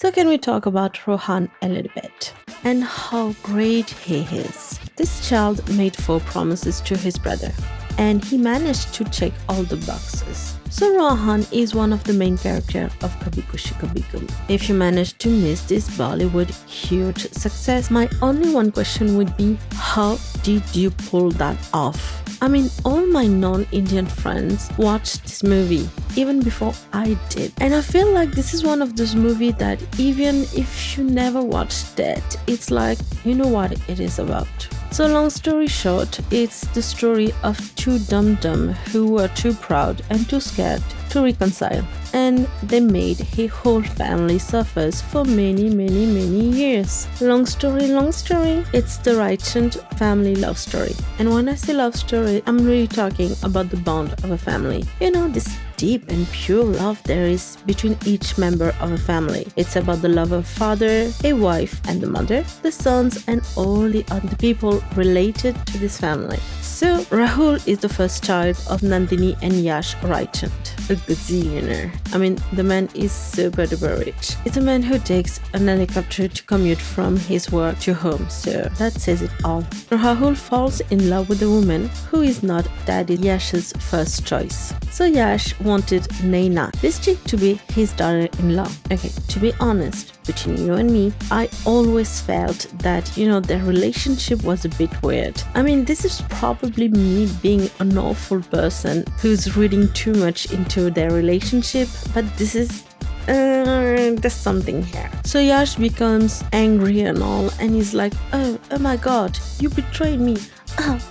So can we talk about Rohan a little bit? And how great he is. This child made 4 promises to his brother, and he managed to check all the boxes. So Rohan is one of the main characters of Kabhi Khushi Kabhie Gham. If you managed to miss this Bollywood huge success, my only one question would be, how did you pull that off? I mean, all my non-Indian friends watched this movie even before I did. And I feel like this is one of those movies that even if you never watched it, it's like, you know what it is about. So long story short, it's the story of two dum-dum who were too proud and too scared to reconcile. And they made a whole family suffers for many years. Long story, it's the Raishand family love story. And when I say love story, I'm really talking about the bond of a family. You know, this deep and pure love there is between each member of a family. It's about the love of father, a wife and the mother, the sons and all the other people related to this family. So Rahul is the first child of Nandini and Yash Raishand, a gazillionaire. I mean, the man is super duper rich. It's a man who takes an helicopter to commute from his work to home, so that says it all. Rahul falls in love with a woman who is not daddy Yash's first choice. So Yash wanted Naina, this chick, to be his daughter-in-law. Okay, to be honest, between you and me, I always felt that, their relationship was a bit weird. I mean, this is probably me being an awful person who's reading too much into their relationship, but this is there's something here. So Yash becomes angry and all, and he's like, oh my god, you betrayed me.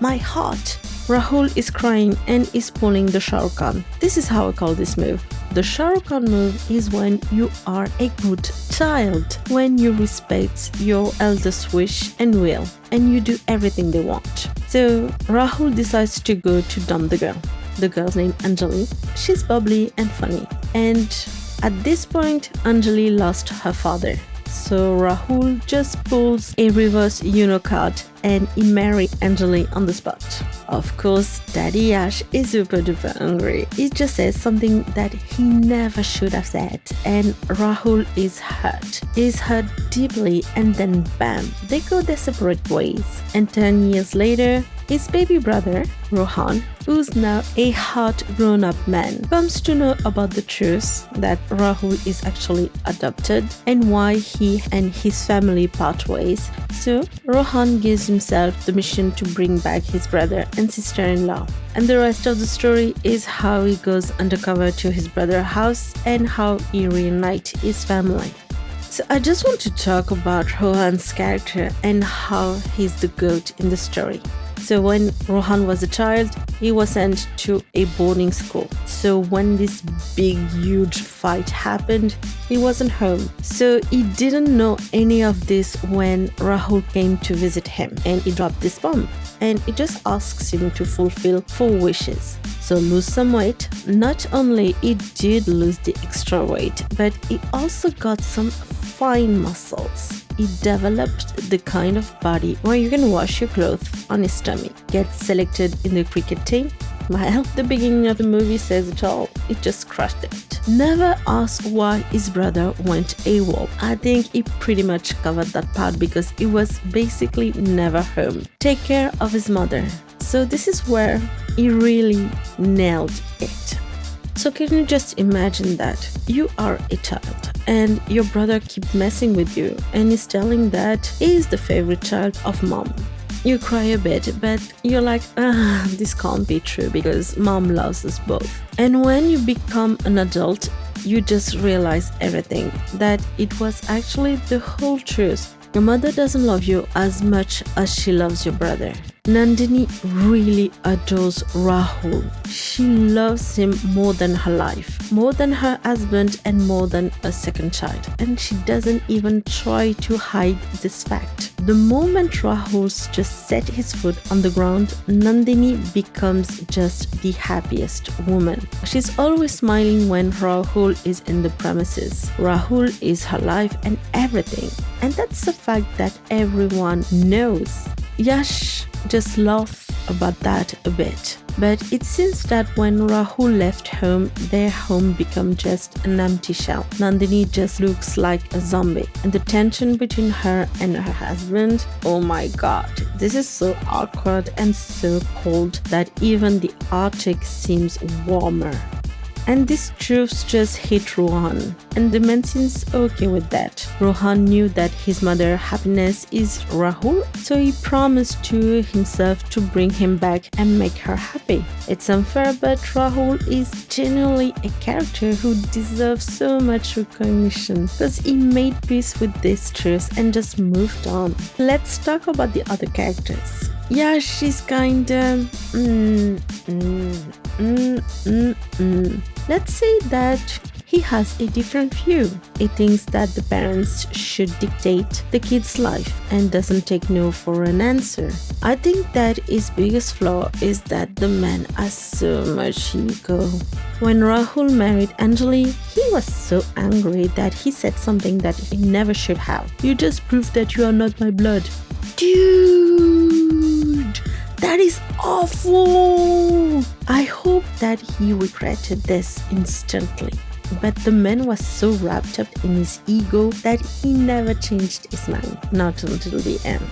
My heart. Rahul is crying and is pulling the Shah Rukh Khan. This is how I call this move. The Shah Rukh Khan move is when you are a good child, when you respect your eldest wish and will, and you do everything they want. So Rahul decides to go to dump the girl. The girl's name Anjali. She's bubbly and funny. And at this point, Anjali lost her father. So Rahul just pulls a reverse card and he marries Anjali on the spot. Of course, Daddy Yash is super duper angry. He just says something that he never should have said, and Rahul is hurt. He's hurt deeply, and then bam, they go their separate ways. And 10 years later, his baby brother, Rohan, who's now a hot grown-up man, comes to know about the truth that Rahul is actually adopted and why he and his family part ways. So Rohan gives himself the mission to bring back his brother and sister-in-law. And the rest of the story is how he goes undercover to his brother's house and how he reunites his family. So I just want to talk about Rohan's character and how he's the goat in the story. So when Rohan was a child, he was sent to a boarding school. So when this big, huge fight happened, he wasn't home. So he didn't know any of this when Rahul came to visit him, and he dropped this bomb. And he just asks him to fulfill 4 wishes. So lose some weight. Not only he did lose the extra weight, but he also got some fine muscles. He developed the kind of body where you can wash your clothes on his stomach. Get selected in the cricket team. Well, the beginning of the movie says it all. It just crushed it. Never asked why his brother went AWOL. I think he pretty much covered that part because he was basically never home. Take care of his mother. So this is where he really nailed it. So can you just imagine that you are a child and your brother keeps messing with you and is telling that he is the favorite child of mom. You cry a bit, but you're like, this can't be true because mom loves us both. And when you become an adult, you just realize everything, that it was actually the whole truth. Your mother doesn't love you as much as she loves your brother. Nandini really adores Rahul. She loves him more than her life, more than her husband, and more than a second child. And she doesn't even try to hide this fact. The moment Rahul just set his foot on the ground, Nandini becomes just the happiest woman. She's always smiling when Rahul is in the premises. Rahul is her life and everything. And that's a fact that everyone knows. Yash just laughed about that a bit. But it seems that when Rahul left home, their home became just an empty shell. Nandini just looks like a zombie. And the tension between her and her husband, oh my god, this is so awkward and so cold that even the Arctic seems warmer. And these truths just hit Rohan, and the man seems okay with that. Rohan knew that his mother's happiness is Rahul, so he promised to himself to bring him back and make her happy. It's unfair, but Rahul is genuinely a character who deserves so much recognition because he made peace with these truths and just moved on. Let's talk about the other characters. Yeah, she's kinda Let's say that he has a different view. He thinks that the parents should dictate the kid's life and doesn't take no for an answer. I think that his biggest flaw is that the man has so much ego. When Rahul married Anjali, he was so angry that he said something that he never should have. You just proved that you are not my blood. Dude, that is awful. I hope that he regretted this instantly. But the man was so wrapped up in his ego that he never changed his mind, not until the end.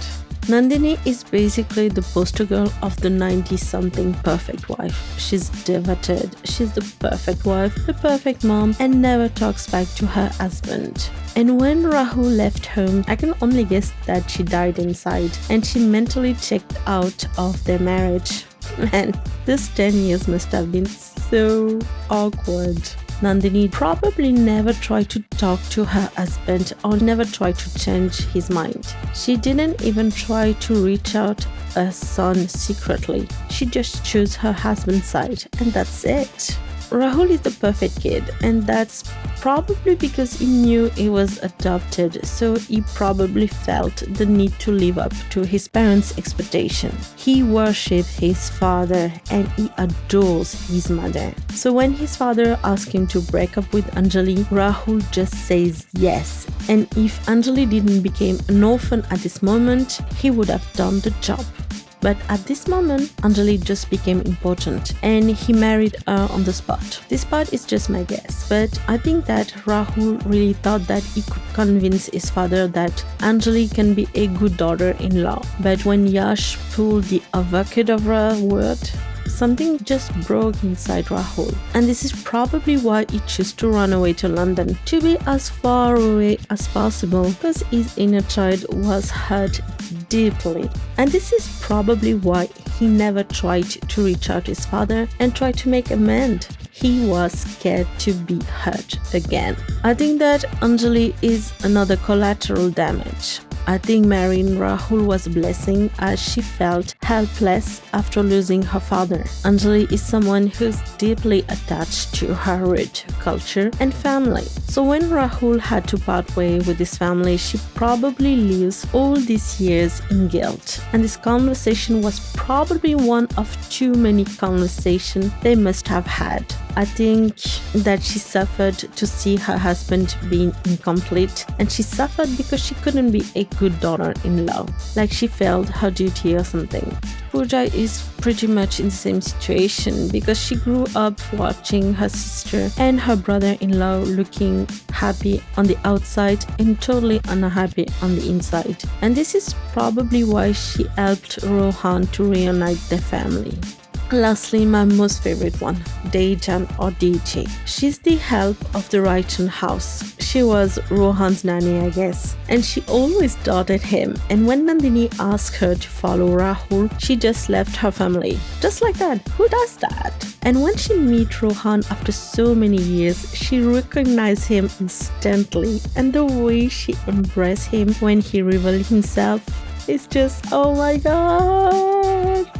Nandini is basically the poster girl of the 90-something perfect wife. She's devoted, she's the perfect wife, the perfect mom, and never talks back to her husband. And when Rahul left home, I can only guess that she died inside and she mentally checked out of their marriage. Man, this 10 years must have been so awkward. Nandini probably never tried to talk to her husband or never tried to change his mind. She didn't even try to reach out her son secretly. She just chose her husband's side, and that's it. Rahul is the perfect kid, and that's probably because he knew he was adopted, so he probably felt the need to live up to his parents' expectation. He worships his father and he adores his mother. So when his father asked him to break up with Anjali, Rahul just says yes. And if Anjali didn't become an orphan at this moment, he would have done the job. But at this moment, Anjali just became important and he married her on the spot. This part is just my guess, but I think that Rahul really thought that he could convince his father that Anjali can be a good daughter-in-law. But when Yash pulled the avocado word, something just broke inside Rahul. And this is probably why he chose to run away to London, to be as far away as possible because his inner child was hurt deeply. And this is probably why he never tried to reach out to his father and try to make amends. He was scared to be hurt again. I think that Anjali is another collateral damage. I think marrying Rahul was a blessing as she felt helpless after losing her father. Anjali is someone who's deeply attached to her root, culture, and family. So when Rahul had to part way with his family, she probably lives all these years in guilt. And this conversation was probably one of too many conversations they must have had. I think that she suffered to see her husband being incomplete, and she suffered because she couldn't be a good daughter-in-law, like she failed her duty or something. Pooja is pretty much in the same situation because she grew up watching her sister and her brother-in-law looking happy on the outside and totally unhappy on the inside. And this is probably why she helped Rohan to reunite their family. Lastly, my most favorite one, Dejan or DJ. She's the help of the Raishand house. She was Rohan's nanny, I guess, and she always doubted him. And when Nandini asked her to follow Rahul, she just left her family. Just like that. Who does that? And when she met Rohan after so many years, she recognized him instantly. And the way she embraced him when he revealed himself is just, oh my god.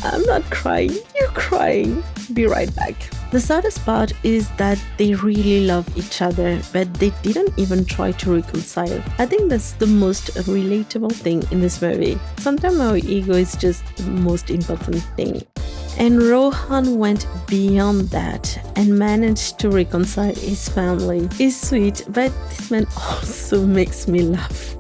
I'm not crying, you're crying. Be right back. The saddest part is that they really love each other, but they didn't even try to reconcile. I think that's the most relatable thing in this movie. Sometimes our ego is just the most important thing. And Rohan went beyond that and managed to reconcile his family. It's sweet, but this man also makes me laugh.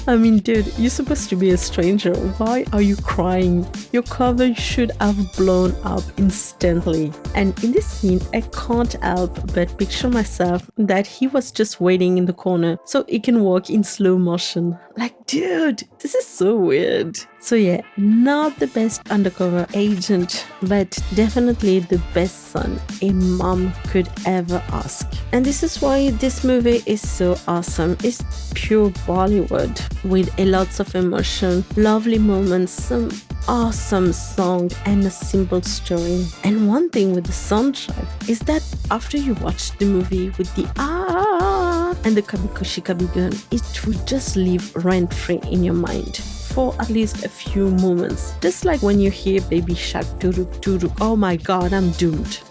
I mean, dude, you're supposed to be a stranger. Why are you crying? Your cover should have blown up instantly. And in this scene, I can't help but picture myself that he was just waiting in the corner so he can walk in slow motion. Like, dude, this is so weird. So yeah, not the best undercover agent, but definitely the best son a mom could ever ask. And this is why this movie is so awesome. It's pure Bollywood with a lots of emotion, lovely moments, some awesome song and a simple story. And one thing with the soundtrack is that after you watch the movie with the and the Kabhi Khushi Kabhie Gham, it will just live rent-free in your mind for at least a few moments. Just like when you hear Baby Shark doo-doo, oh my god, I'm doomed.